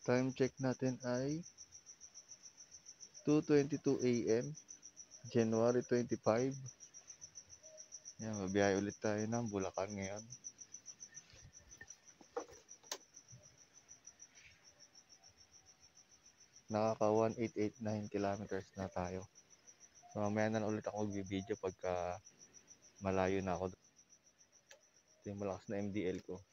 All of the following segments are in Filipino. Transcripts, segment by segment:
Time check natin ay 2:22 AM, January 25. Yan, mabiyahe ulit tayo ng Bulacan ngayon. Nakaka 1889 kilometers na tayo. So mamaya na ulit ako mag-video pagka malayo na ako. Ito yung malakas na MDL ko.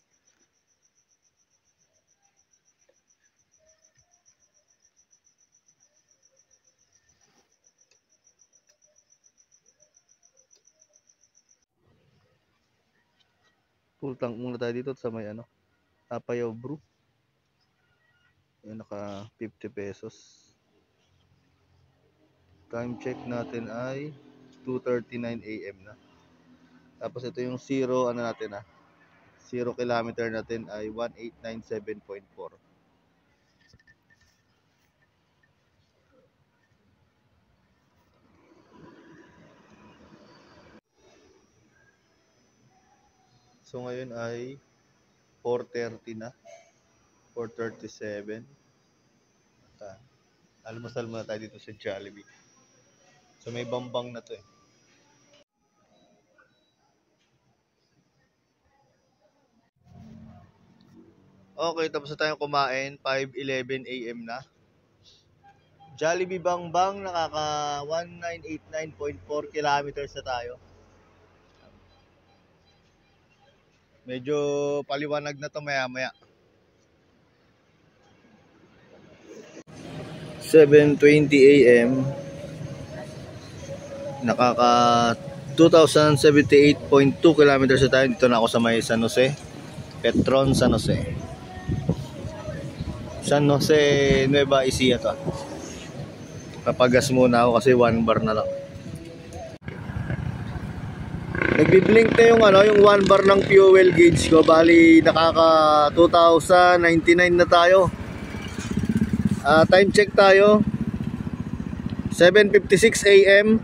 Full tank muna tayo dito sa may Apayaw Brew. Yan, naka 50 pesos. Time check natin ay 2:39 AM na. Tapos ito yung zero natin 0 kilometer natin ay 1897.4. So ngayon ay 4:30 na. 4:37. Almusal muna tayo dito sa Jollibee. So may bambang na to eh. Okay, tapos na tayong kumain. 5:11 AM na. Jollibee Bangbang, nakaka 1989.4 kilometers na tayo. Medyo paliwanag na to maya-maya. 7:20 AM. Nakaka 2078.2 kilometers na tayo. Dito na ako sa may San Jose. Petron, San Jose. San Jose, Nueva Ecija to. Papagas muna ako kasi 1 bar na lang. Nagbi-blink na yung yung 1 bar ng fuel gauge ko. Bali nakaka 2099 na tayo. Time check tayo 7:56 AM.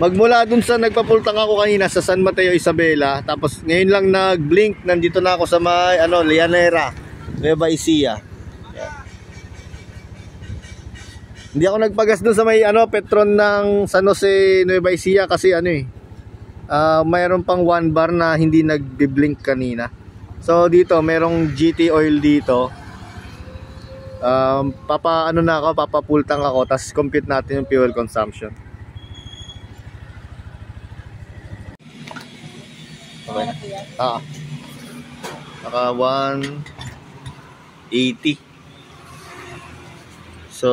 Magmula dun sa nagpapultang ako kanina sa San Mateo Isabela. Tapos ngayon lang nag-blink. Nandito na ako sa may Llanera, Nueva Ecija. Hindi ako nagpagas dun sa may Petron ng San Jose, Nueva Ecija kasi mayroon pang 1 bar na hindi nagbi-blink kanina. So dito merong GT oil dito. Papapultang ako, tapos compute natin yung fuel consumption. Okay. Naka 180. So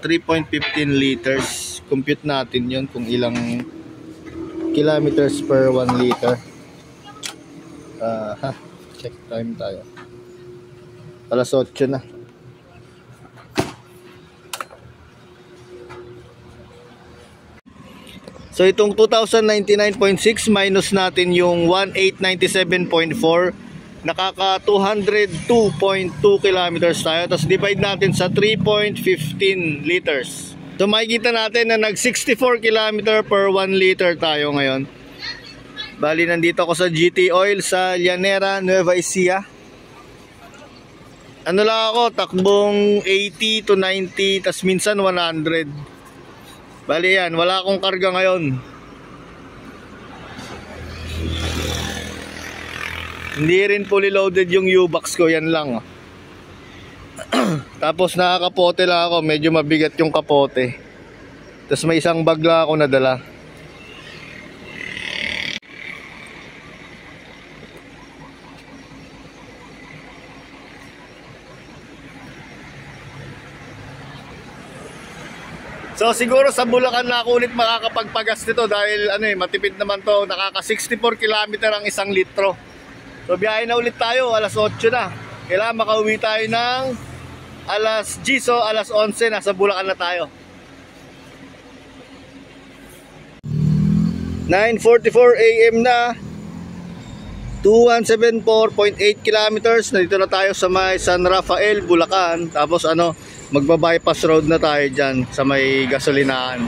3.15 liters. Compute natin yun kung ilang kilometers per 1 liter. Check time tayo. Alas 8 na. So itong 2099.6 minus natin yung 1897.4, nakaka 202.2 kilometers tayo. Tapos divide natin sa 3.15 liters. So makikita natin na nag 64 kilometer per 1 liter tayo ngayon. Bali nandito ako sa GT Oil sa Llanera, Nueva Ecija. Lang ako, takbong 80 to 90, tas minsan 100. Bali yan, wala akong karga ngayon. Hindi rin fully loaded yung U-Box ko, yan lang. Tapos nakakapote lang ako, medyo mabigat yung kapote. Tapos may isang bag lang ako nadala. So siguro sa Bulacan na ako ulit makakapagpagas nito dahil matipid naman to. Nakaka 64 kilometer ang 1 litro. So biyahe na ulit tayo, alas 8 na. Kailangan makauwi tayo ng alas 10 o alas 11, nasa Bulacan na tayo. 9:44 AM na. 2174.8 kilometers. Nandito na tayo sa may San Rafael, Bulacan. Tapos magba-bypass road na tayo dyan sa may gasolinahan.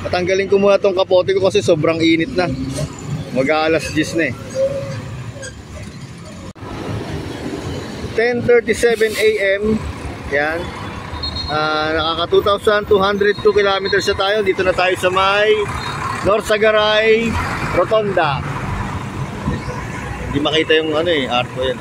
Tatanggalin ko muna tong kapote ko kasi sobrang init na. Mag-aalas 10 na eh. 10:37 AM. Yan. Nakaka 2,202 kilometers na tayo. Dito na tayo sa may Norsagaray Rotonda. Hindi makita yung ano eh, arco yan.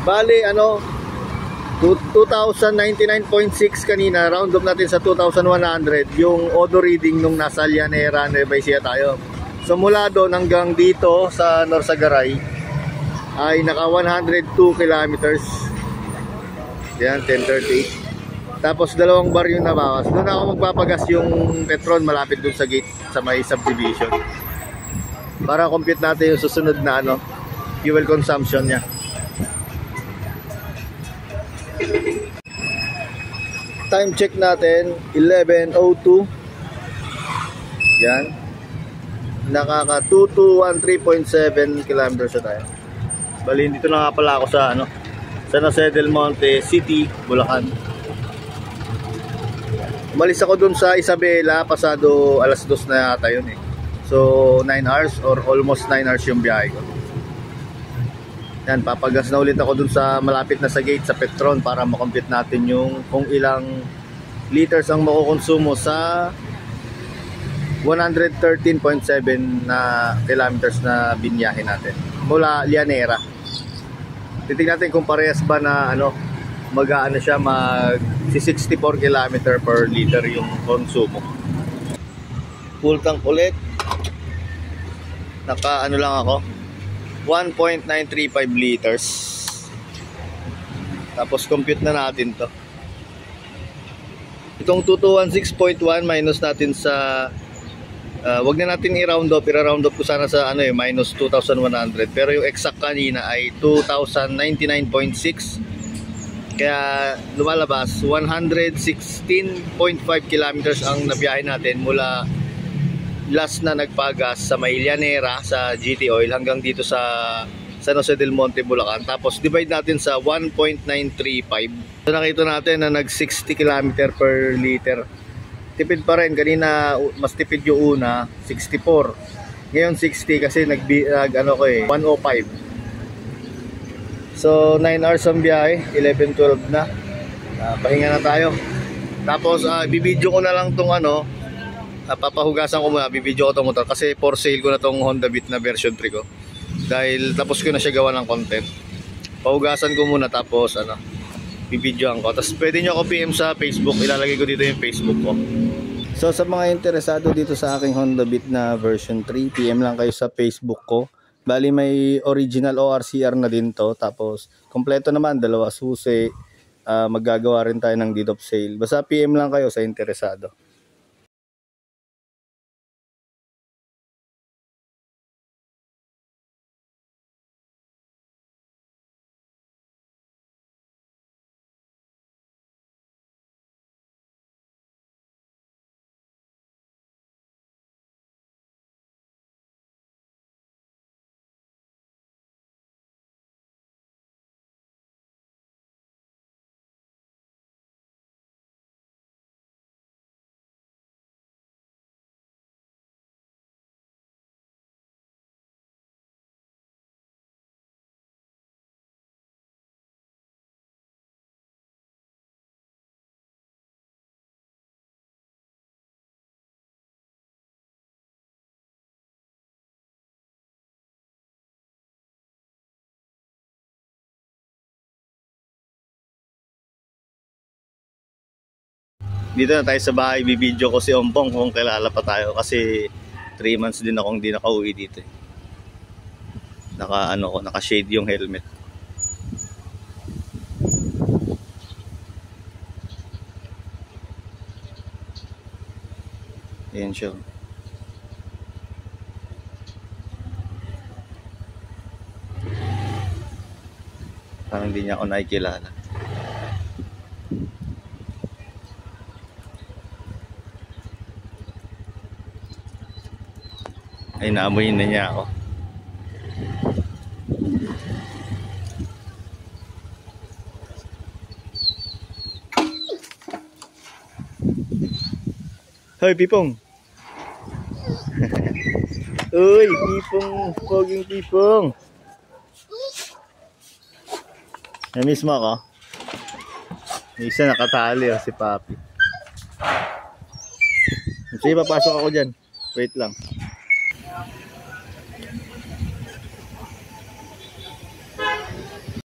Bali, 2,099.6 kanina, round up natin sa 2,100 yung odo reading nung nasa Llanera, Nueva Ecija tayo. So mula doon hanggang dito sa Norsagaray ay naka 102 kilometers. Yan, 10:38. Tapos dalawang bar yung nabawas. Doon ako magpapagas yung Petron malapit doon sa gate sa may subdivision. Para compute natin yung susunod na fuel consumption niya. Time check natin 11:02. Yan. Nakaka 2213.7 kilometers na tayo. Bali dito na nga pala ako sa San Jose del Monte City, Bulacan. Umalis ako dun sa Isabela pasado alas 2 na yata yun eh. So 9 hours or almost 9 hours yung biyahe ko. Yan, papagas na ulit ako dun sa malapit na sa gate sa Petron para makompute natin yung kung ilang liters ang makukonsumo sa 113.7 na kilometers na binyahe natin mula Llanera. Titignan natin kung parehas ba na siya mag 64 km per liter yung konsumo. Full tank ulit. Naka lang ako 1.935 liters. Tapos compute na natin to. Itong 2216.1 minus natin sa wag na natin i-round up. I-round up ko sana sa minus 2,100. Pero yung exact kanina ay 2,099.6. Kaya lumalabas 116.5 kilometers ang nabiyahe natin mula last na nagpagas sa may Llanera sa GT Oil hanggang dito sa San Jose del Monte, Bulacan. Tapos divide natin sa 1.935. So nakita natin na nag 60 km per liter. Tipid pa rin. Kanina mas tipid yung una, 64. Ngayon 60 kasi nag 105. So 9 hours ang biyahe, 11:12 na. Pahinga na tayo. Tapos bibidyo ko na lang tong papahugasan ko muna, bibidyo ko itong motor kasi for sale ko na itong Honda Beat na version 3 ko dahil tapos ko na siya gawa ng content. Pahugasan ko muna tapos bibidyoan ko. Tapos pwede nyo ako PM sa Facebook, ilalagay ko dito yung Facebook ko. So sa mga interesado dito sa aking Honda Beat na version 3, PM lang kayo sa Facebook ko. Bali may original ORCR na din to, tapos kompleto naman, dalawa susi. Maggagawa rin tayo ng deed of sale. Basta PM lang kayo sa interesado. Dito na tayo sa bahay, bibidyo ko si Ompong kung kilala pa tayo kasi 3 months din akong di nakauwi dito. Naka-shade yung helmet. Ayan siya. Parang hindi niya ako nakikilala. Ay, naamoy na niya ako. Hoy, Pipong. Uy, pipong, poging pipong. Namiss mo ako? May isa nakatali si Papi. Sige, papasok ako dyan. Wait lang.